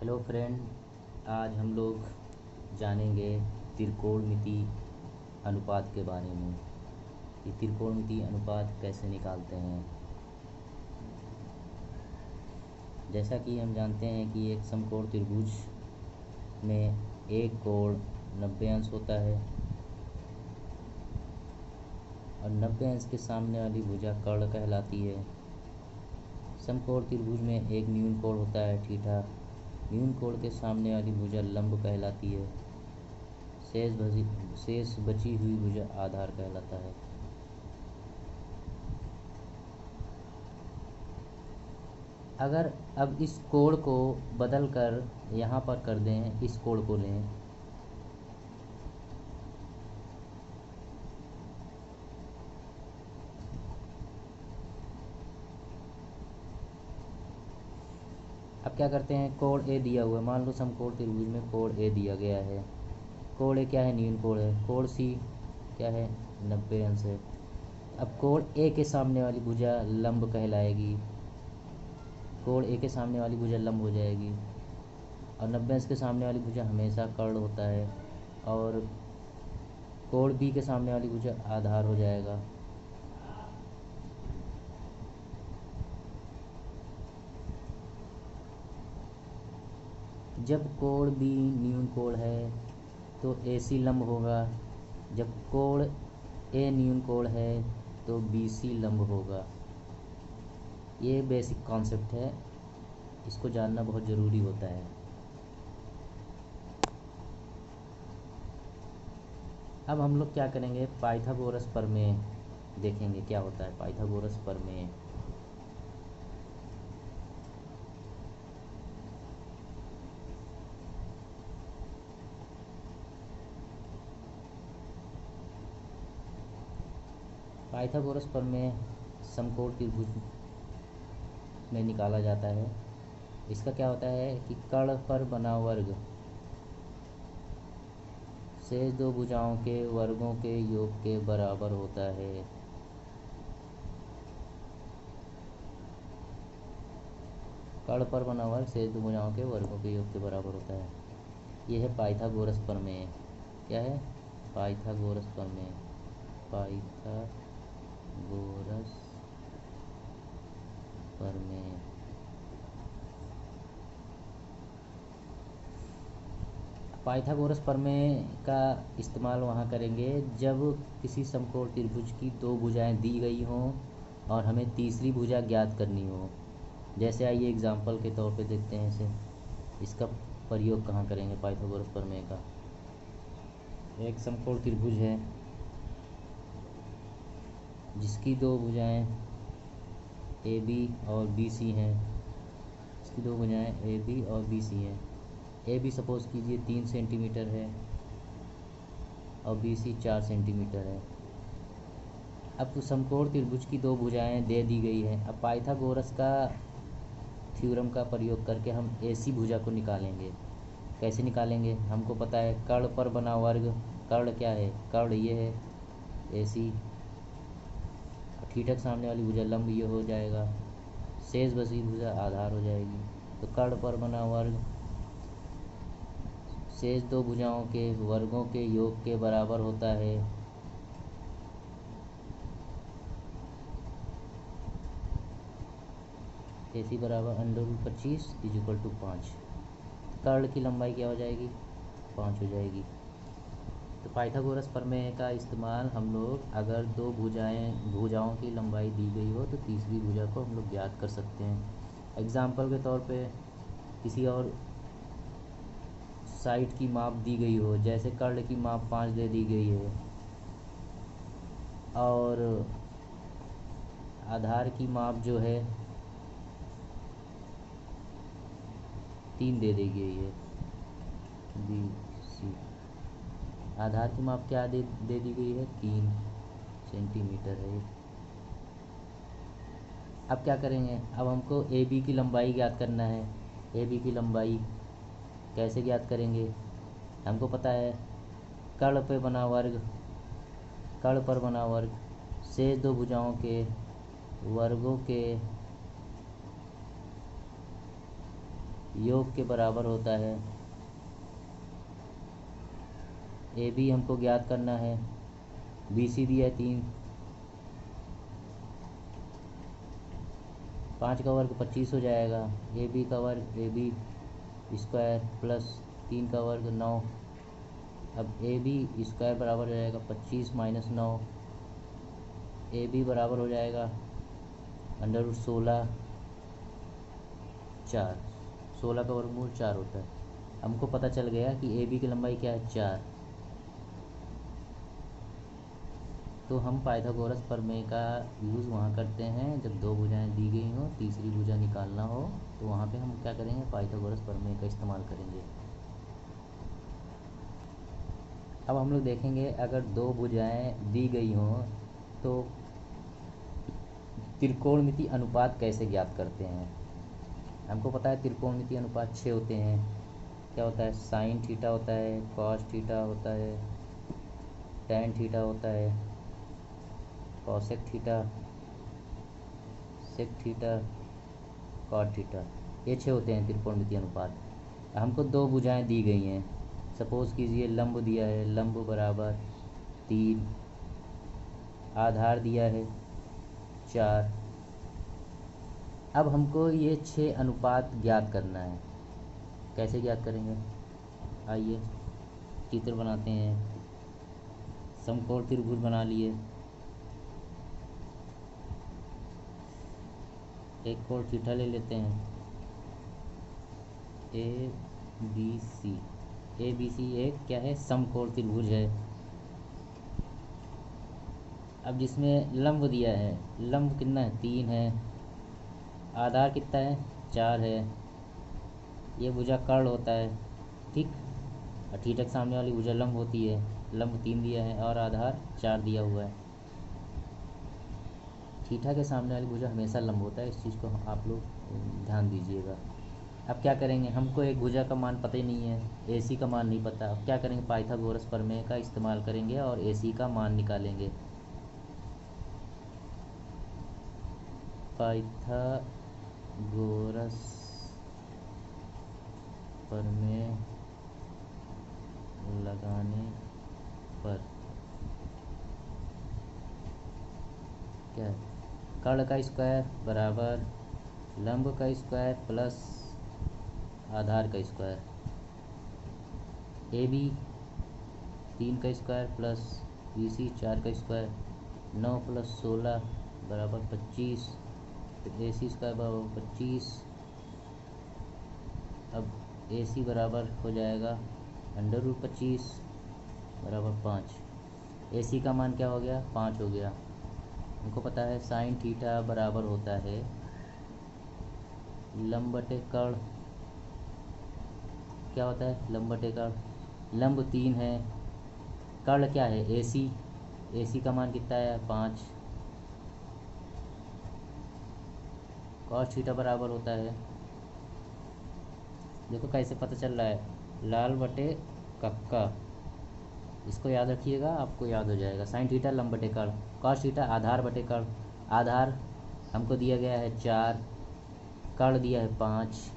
Hello friend, आज हम लोग जानेंगे त्रिकोणमिति अनुपात के बारे में कि त्रिकोणमिति अनुपात कैसे निकालते हैं। जैसा कि हम जानते हैं कि एक समकोण त्रिभुज में एक कोण 90 अंश होता है और 90 अंश के सामने वाली भुजा कर्ण कहलाती है। समकोण त्रिभुज में एक न्यून कोण होता है थीटा। न्यून कोण के सामने वाली भुजा लंब कहलाती है। शेष बची हुई भुजा आधार कहलाता है। अगर अब इस कोण को बदल कर यहाँ पर कर दें, इस कोण को लें, अब क्या करते हैं, कोण ए दिया हुआ है, मान लो समकोण त्रिभुज में कोण ए दिया गया है। कोण ए क्या है, न्यून कोण है। कोण सी क्या है, 90 अंश है। अब कोण ए के सामने वाली भुजा लंब कहलाएगी। कोण ए के सामने वाली भुजा लंब हो जाएगी और 90 अंश के सामने वाली भुजा हमेशा कर्ण होता है और कोण बी के सामने वाली भुजा आधार हो जाएगा। जब कोण बी न्यून कोण है तो ए सी लंब होगा। जब कोण ए न्यून कोण है तो बी सी लंब होगा। ये बेसिक कॉन्सेप्ट है, इसको जानना बहुत ज़रूरी होता है। अब हम लोग क्या करेंगे, पाइथागोरस प्रमेय देखेंगे क्या होता है। पाइथागोरस प्रमेय पाइथागोरस प्रमेय समकोण त्रिभुज में निकाला जाता है। इसका क्या होता है कि कर्ण पर बना वर्ग शेष दो भुजाओं के वर्गों के योग के बराबर होता है। कर्ण पर बना वर्ग शेष दो भुजाओं के वर्गों के योग के बराबर होता है। यह है पाइथागोरस प्रमेय। क्या है, पाइथागोरस प्रमेय। पाइथागोरस प्रमेय पाइथागोरस प्रमेय का इस्तेमाल वहाँ करेंगे जब किसी समकोण त्रिभुज की दो भुजाएं दी गई हों और हमें तीसरी भुजा ज्ञात करनी हो। जैसे आइए एग्जाम्पल के तौर पे देखते हैं इसे, इसका प्रयोग कहाँ करेंगे पाइथागोरस प्रमेय का। एक समकोण त्रिभुज है जिसकी दो भुजाएं ए बी और बी सी हैं। इसकी दो भुजाएं ए बी और बी सी हैं। ए बी सपोज कीजिए 3 सेंटीमीटर है और बी सी 4 सेंटीमीटर है। अब तो समकोण त्रिभुज की दो भुजाएं दे दी गई हैं। अब पाइथागोरस का थ्योरम का प्रयोग करके हम ए सी भुजा को निकालेंगे। कैसे निकालेंगे, हमको पता है कर्ण पर बना वर्ग। कर्ण क्या है, कर्ण ये है ए सी। थीटा के सामने वाली भुजा लंब ये हो जाएगा। शेष बची भुजा आधार हो जाएगी। तो कर्ण पर बना वर्ग शेष दो भुजाओं के वर्गों के योग के बराबर होता है। AC बराबर √25 = 5। कर्ण की लंबाई क्या हो जाएगी, 5 हो जाएगी। तो पाइथागोरस प्रमेय का इस्तेमाल हम लोग अगर दो भुजाओं की लंबाई दी गई हो तो तीसरी भुजा को हम लोग ज्ञात कर सकते हैं। एग्जाम्पल के तौर पे किसी और साइड की माप दी गई हो, जैसे कर्ण की माप 5 दे दी गई है और आधार की माप जो है 3 दे दी गई है। बी सी आधार की माप क्या दे दी गई है, 3 सेंटीमीटर है। अब क्या करेंगे, अब हमको ए बी की लंबाई ज्ञात करना है। ए बी की लंबाई कैसे ज्ञात करेंगे, हमको पता है कर्ण पे बना वर्ग, कर्ण पर बना वर्ग शेष दो भुजाओं के वर्गों के योग के बराबर होता है। ए बी हमको ज्ञात करना है। बी सी दिया है 3, 5 का वर्ग 25 हो जाएगा। ए बी का वर्ग ए बी स्क्वायर प्लस 3 का वर्ग 9। अब ए बी स्क्वायर बराबर हो जाएगा 25 माइनस 9। ए बी बराबर हो जाएगा √ 16, 4। 16 का वर्गमूल 4 होता है। हमको पता चल गया कि ए बी की लंबाई क्या है, 4। तो हम पाइथागोरस प्रमेय का यूज़ वहाँ करते हैं जब दो भुजाएं दी गई हों, तीसरी भुजा निकालना हो, तो वहाँ पे हम क्या करेंगे, पाइथागोरस प्रमेय का इस्तेमाल करेंगे। अब हम लोग देखेंगे अगर दो भुजाएं दी गई हों तो त्रिकोणमिति अनुपात कैसे ज्ञात करते हैं। हमको पता है त्रिकोणमिति अनुपात 6 होते हैं। क्या होता है, साइन थीटा होता है, कॉस थीटा होता है, टैन थीटा होता है, cosec theta, sec theta, cot theta. ये 6 होते हैं त्रिकोणमिति अनुपात। हमको दो भुजाएं दी गई हैं। सपोज़ कीजिए लंब दिया है, लंब बराबर 3, आधार दिया है 4। अब हमको ये 6 अनुपात ज्ञात करना है। कैसे ज्ञात करेंगे, आइए चित्र बनाते हैं। समकोण त्रिभुज बना लिए। एक कोण थीटा ले लेते हैं, ए बी सी एक क्या है, समकोण त्रिभुज है। अब जिसमें लंब दिया है, लंब कितना है, 3 है, आधार कितना है, 4 है। ये भुजा कर्ण होता है, ठीक। और थीटा के सामने वाली भुजा लंब होती है। लंब 3 दिया है और आधार 4 दिया हुआ है। थीटा के सामने वाली भुजा हमेशा लंब होता है, इस चीज़ को आप लोग ध्यान दीजिएगा। अब क्या करेंगे, हमको एक भुजा का मान पता ही नहीं है, AC का मान नहीं पता। अब क्या करेंगे, पाइथागोरस प्रमेय का इस्तेमाल करेंगे और AC का मान निकालेंगे। पाइथागोरस प्रमेय लगाने पर क्या है, कर्ण का स्क्वायर बराबर लंब का स्क्वायर प्लस आधार का स्क्वायर। ए बी 3 का स्क्वायर प्लस BC 4 का स्क्वायर। 9 + 16 बराबर 25। AC स्क्वायर बराबर 25। अब AC बराबर हो जाएगा √25 बराबर 5। AC का मान क्या हो गया, 5 हो गया। हमको पता है साइन थीटा बराबर होता है लंब बटे कर्ण। क्या होता है, लंब बटे कर्ण। लंब 3 है, कर्ण क्या है, AC का मान कितना है, 5। कॉस थीटा बराबर होता है, देखो कैसे पता चल रहा है, लाल बटे कक्का। इसको याद रखिएगा, आपको याद हो जाएगा। साइन थीटा लंब बटे कर्ण, कॉस थीटा आधार बटे कर्ण। आधार हमको दिया गया है 4, कर्ण दिया है 5।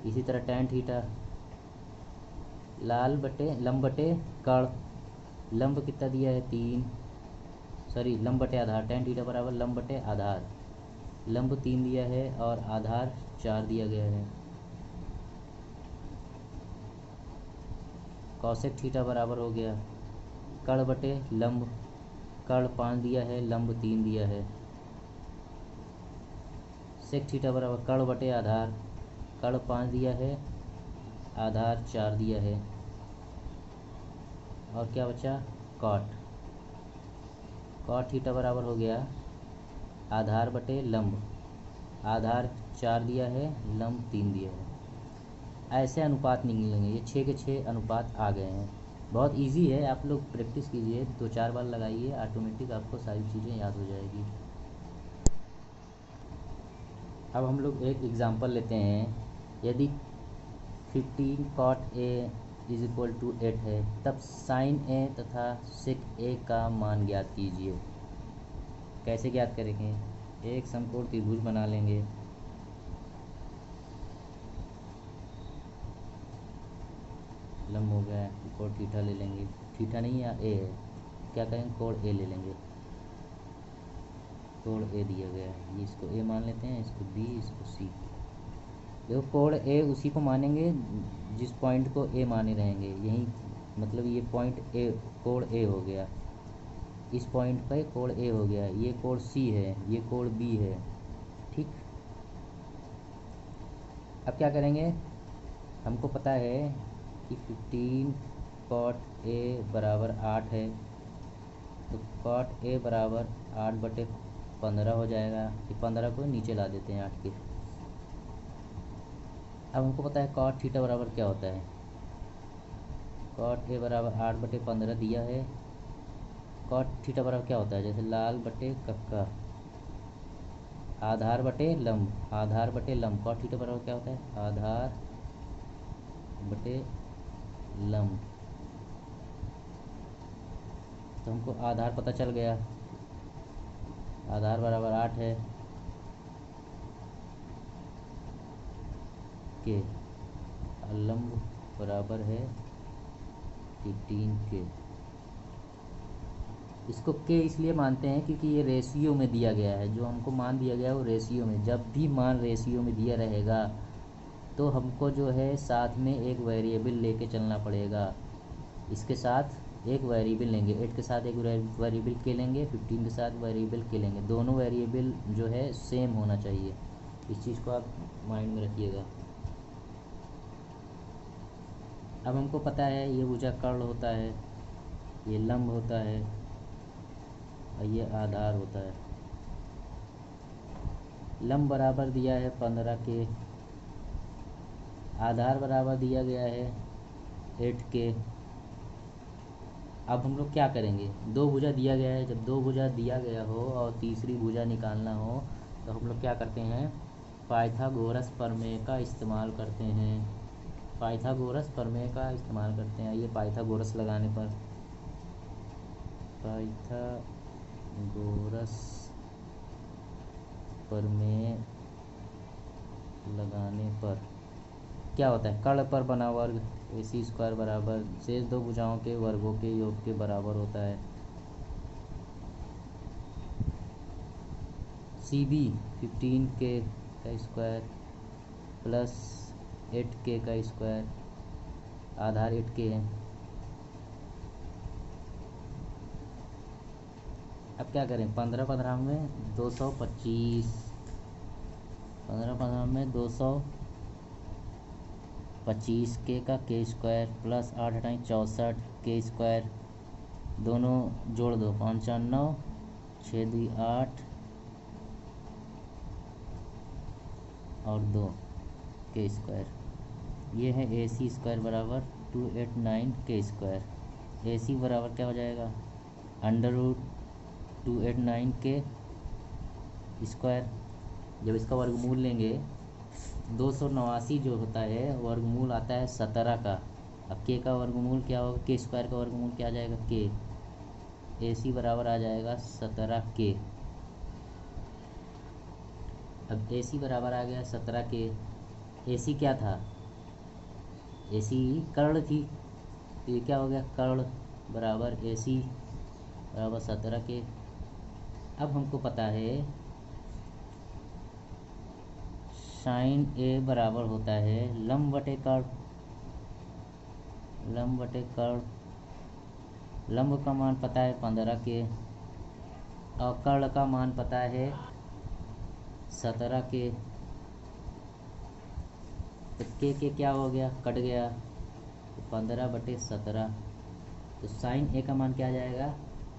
इसी तरह टैन थीटा लाल बटे लंब बटे कर्ण। लंब कितना दिया है, 3, सॉरी लंब बटे आधार। टैन थीटा बराबर लंब बटे आधार। लंब 3 दिया है और आधार 4 दिया गया है। कॉसेक थीटा बराबर हो गया कर्ण बटे लंब। कर्ण 5 दिया है, लंब 3 दिया है। सेक थीटा बराबर कर्ण बटे आधार। कर्ण 5 दिया है, आधार 4 दिया है। और क्या बचा, कॉट। कॉट थीटा बराबर हो गया आधार बटे लंब। आधार 4 दिया है, लंब 3 दिया है। ऐसे अनुपात निकलेंगे। ये 6 के 6 अनुपात आ गए हैं। बहुत इजी है, आप लोग प्रैक्टिस कीजिए, 2-4 बार लगाइए, ऑटोमेटिक आपको सारी चीज़ें याद हो जाएगी। अब हम लोग एक एग्ज़ाम्पल लेते हैं। यदि 15 cot A = 8 है, तब sin A तथा sec A का मान ज्ञात कीजिए। कैसे ज्ञात करेंगे, एक समकोण त्रिभुज बना लेंगे। लंब हो गया, कोण थीटा ले लेंगे, थीटा नहीं या ए है, क्या करेंगे कोण ए ले लेंगे, कोण ए दिया गया है, ये इसको ए मान लेते हैं, इसको बी, इसको सी। देखो कोण ए उसी को मानेंगे जिस पॉइंट को ए माने रहेंगे, यही मतलब ये पॉइंट ए, कोण ए हो गया, इस पॉइंट पे कोण ए हो गया, ये कोण सी है, ये कोण बी है, ठीक। अब क्या करेंगे, हमको पता है कि 15 कॉट ए बराबर 8 है, तो कॉट ए बराबर 8/15 हो जाएगा, कि 15 को नीचे ला देते हैं 8 के। अब हमको पता है कॉट थीटा बराबर क्या होता है, कॉट ए बराबर 8/15 दिया है, कॉट थीटा बराबर क्या होता है, जैसे लाल बटे कक्का, आधार बटे लंब, आधार बटे लंब, कॉट थीटा बराबर क्या होता है, आधार बटे लंब। तो हमको आधार पता चल गया, आधार बराबर 8 है के, लंब बराबर है 15 के। इसको के इसलिए मानते हैं क्योंकि ये रेशियो में दिया गया है, जो हमको मान दिया गया है वो रेशियो में, जब भी मान रेशियो में दिया रहेगा तो हमको जो है साथ में एक वेरिएबल लेके चलना पड़ेगा, इसके साथ एक वेरिएबल लेंगे, 8 के साथ एक वेरिएबल के लेंगे, 15 के साथ वेरिएबल के लेंगे, दोनों वेरिएबल जो है सेम होना चाहिए, इस चीज़ को आप माइंड में रखिएगा। अब हमको पता है ये भुजा कर्ण होता है, ये लंब होता है और ये आधार होता है। लंब बराबर दिया है 15 के, आधार बराबर दिया गया है 8 के। अब हम लोग क्या करेंगे, दो भुजा दिया गया है, जब दो भुजा दिया गया हो और तीसरी भुजा निकालना हो तो हम लोग क्या करते हैं, पाइथागोरस प्रमेय का इस्तेमाल करते हैं, पाइथागोरस प्रमेय का इस्तेमाल करते हैं। ये पाइथागोरस लगाने पर, पाइथागोरस प्रमेय लगाने पर क्या होता है, कर्ण पर बना वर्ग AC स्क्वायर बराबर शेष दो भुजाओं के वर्गों के योग के बराबर होता है। CB 15 के का स्क्वायर प्लस 8 के का स्क्वायर, आधार 8 के है। अब क्या करें, 15-15 में 225, 15-15 में 225 के का के स्क्वायर प्लस 8×8 64 के स्क्वायर, दोनों जोड़ दो, 95, 6×2 8 और 2 के स्क्वायर। ये है AC स्क्वायर बराबर 289 के स्क्वायर। AC बराबर क्या हो जाएगा, √289 के स्क्वायर। जब इसका वर्गमूल लेंगे 289 जो होता है वर्गमूल आता है 17 का। अब के का वर्गमूल क्या होगा, के स्क्वायर का वर्गमूल क्या आ जाएगा, के। AC बराबर आ जाएगा 17 के। अब AC बराबर आ गया 17 के। AC क्या था, AC कर्ण थी, तो ये क्या हो गया, कर्ण बराबर AC बराबर 17 के। अब हमको पता है साइन A बराबर होता है लंब बटे कर्ण, लंब बटे कर्ण। लंब का मान पता है 15 के और कर्ण का मान पता है 17 के। तो के क्या हो गया, कट गया, तो 15/17। तो साइन A का मान क्या आ जाएगा,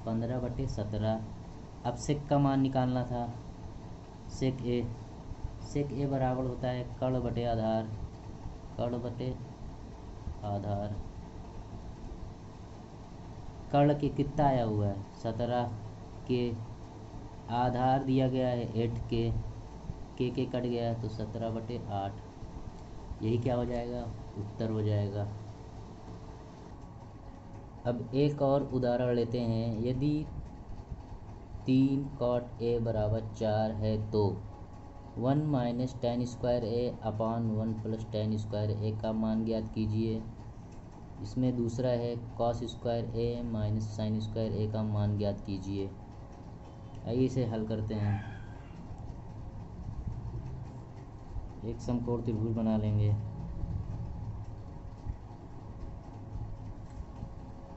15/17। अब सेक का मान निकालना था, सेक A, सेक A बराबर होता है कर्ण बटे आधार, कर्ण बटे आधार। कर्ण के कितना आया हुआ है, 17 के, आधार दिया गया है 8 के कट गया है तो 17/8। यही क्या हो जाएगा, उत्तर हो जाएगा। अब एक और उदाहरण लेते हैं। यदि 3 cot A बराबर 4 है तो 1 - tan² A/1 + tan² A का मान ज्ञात कीजिए। इसमें दूसरा है कॉस स्क्वायर ए माइनस साइन स्क्वायर ए का मान ज्ञात कीजिए। आइए इसे हल करते हैं। एक समकोण त्रिभुज बना लेंगे।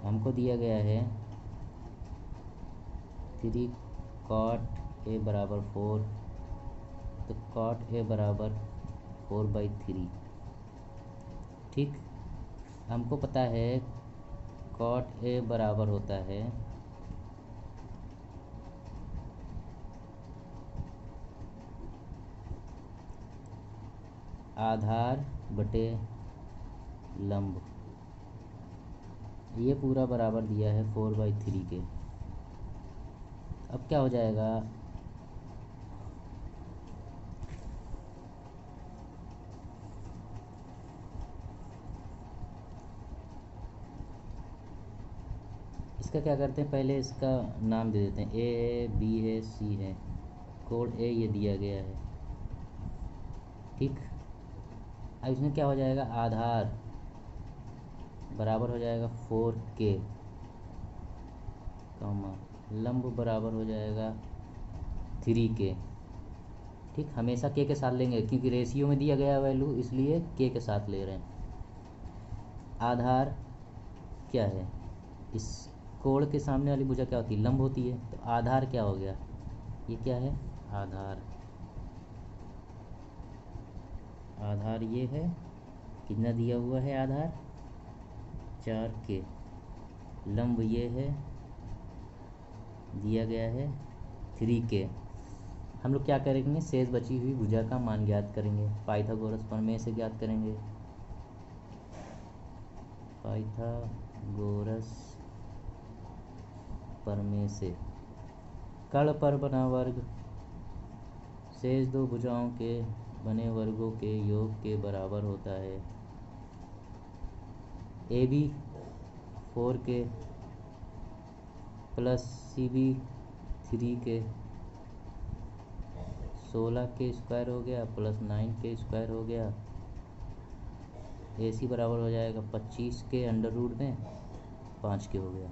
हमको दिया गया है 3 cot a बराबर 4, तो cot a बराबर 4/3। ठीक, हमको पता है cot a बराबर होता है आधार बटे लंब। ये पूरा बराबर दिया है 4/3 के। अब क्या हो जाएगा, इसका क्या करते हैं, पहले इसका नाम दे देते हैं। ए है, बी है, सी है, कोड ए ये दिया गया है। ठीक, अब इसमें क्या हो जाएगा, आधार बराबर हो जाएगा 4K, लंब बराबर हो जाएगा 3K। ठीक, हमेशा K के साथ लेंगे क्योंकि रेशियो में दिया गया वैल्यू, इसलिए K के साथ ले रहे हैं। आधार क्या है, इस कोण के सामने वाली भुजा क्या होती है, लंब होती है। तो आधार क्या हो गया, ये क्या है, आधार। आधार ये है, कितना दिया हुआ है आधार, 4K। लंब ये है, दिया गया है 3K। हम लोग क्या करेंगे, शेष बची हुई भुजा का मान ज्ञात करेंगे। पाइथागोरस प्रमेय से ज्ञात करेंगे। पाइथागोरस प्रमेय से कर्ण पर बना वर्ग शेष दो भुजाओं के बने वर्गों के योग के बराबर होता है। AB 4K plus CB 3K, 16K square हो गया प्लस 9K स्क्वायर हो गया। AC बराबर हो जाएगा 25K अंडर रूट में 5K हो गया।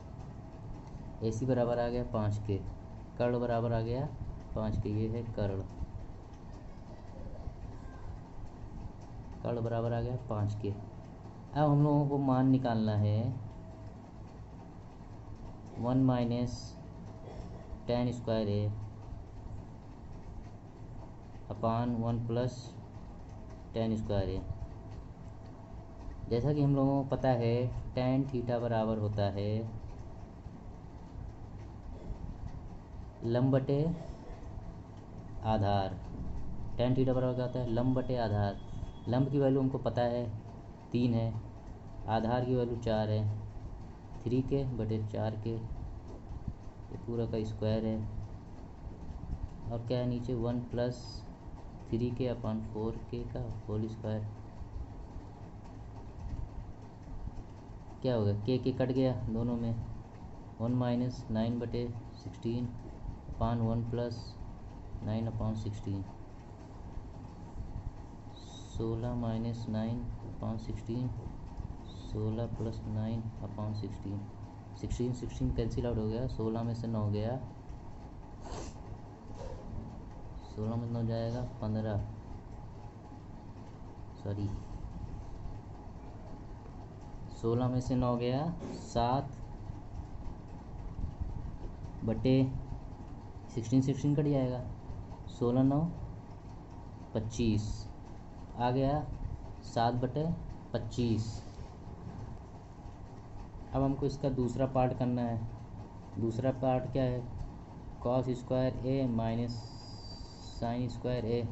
AC बराबर आ गया 5K, कर्ण बराबर आ गया 5K, ये है कर्ण। कर्ण बराबर आ गया 5K। अब हम लोगों को मान निकालना है 1 माइनस tan स्क्वायर ए अपान 1 प्लस tan स्क्वायर ए। जैसा कि हम लोगों को पता है tan थीटा बराबर होता है लंब बटे आधार। tan थीटा बराबर क्या होता है, लंब बटे आधार। लंब की वैल्यू हमको पता है 3 है, आधार की वैल्यू 4 है, 3K बटे 4K, ये पूरा का स्क्वायर है। और क्या है नीचे 1 प्लस 3K अपॉन 4K का होल स्क्वायर। क्या हो गया, K कट गया दोनों में, 1 minus 9/16 upon 1 plus 9 upon 16, 16 minus 9 upon 16, 16 plus 9 upon 16, 16 cancel out हो गया। 16 में से 9 गया, 16 में 9 जाएगा 15, सॉरी 16 में से 9 गया 7 बटे 16 कट जाएगा, 16 9 25 आ गया 7/25। अब हमको इसका दूसरा पार्ट करना है। दूसरा पार्ट क्या है, कॉस स्क्वायर ए माइनस साइन स्क्वायर ए।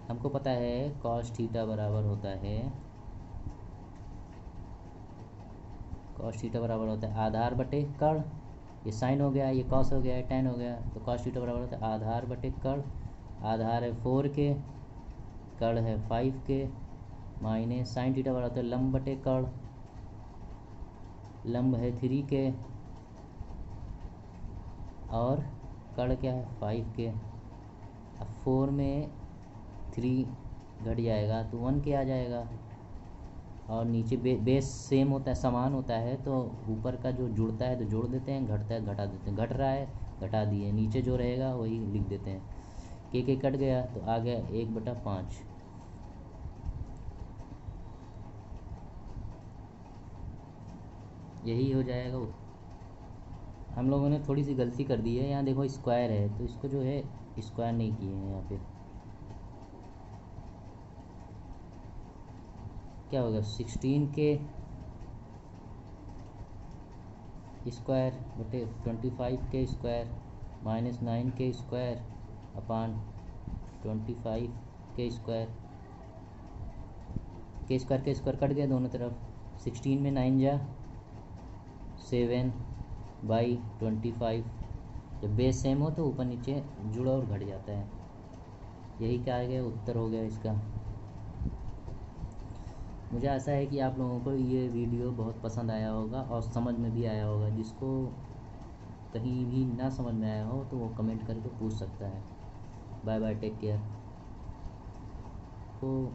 हमको पता है कॉस थीटा बराबर होता है, कॉस थीटा बराबर होता है आधार बटे कर्ण। ये साइन हो गया, ये कॉस हो गया, ये टेन हो गया, तो कॉस थीटा बराबर होता है आधार बटे कर्ण। आधार है 4K, कर्ण है 5K, माइनस साइन थीटा बराबर होता है लंब बटे कर्ण। लंब है 3K और कर्ण क्या है 5K। अब 4 में 3 घट जाएगा तो 1K आ जाएगा। और नीचे बेस सेम होता है, समान होता है, तो ऊपर का जो जुड़ता है तो जोड़ देते हैं, घटता है घटा देते हैं, घट रहा है घटा दिए, नीचे जो रहेगा वही लिख देते हैं। के कट गया तो आ गया 1/5। यही हो जाएगा। हम लोगों ने थोड़ी सी गलती कर दी है, यहाँ देखो स्क्वायर है तो इसको जो है स्क्वायर नहीं किए हैं। यहाँ पे क्या होगा, 16 के स्क्वायर बटे 25 के स्क्वायर माइनस 9 के स्क्वायर अपान 25 के स्क्वायर। के स्क्वायर कट गया दोनों तरफ। 16 में 9 जा 7/25। जब बेस सेम हो तो ऊपर नीचे जुड़ा और घट जाता है। यही क्या आ गया, उत्तर हो गया इसका। मुझे आशा है कि आप लोगों को ये वीडियो बहुत पसंद आया होगा और समझ में भी आया होगा। जिसको कहीं भी ना समझ में आया हो तो वो कमेंट करके पूछ सकता है। Bye bye, take care. तो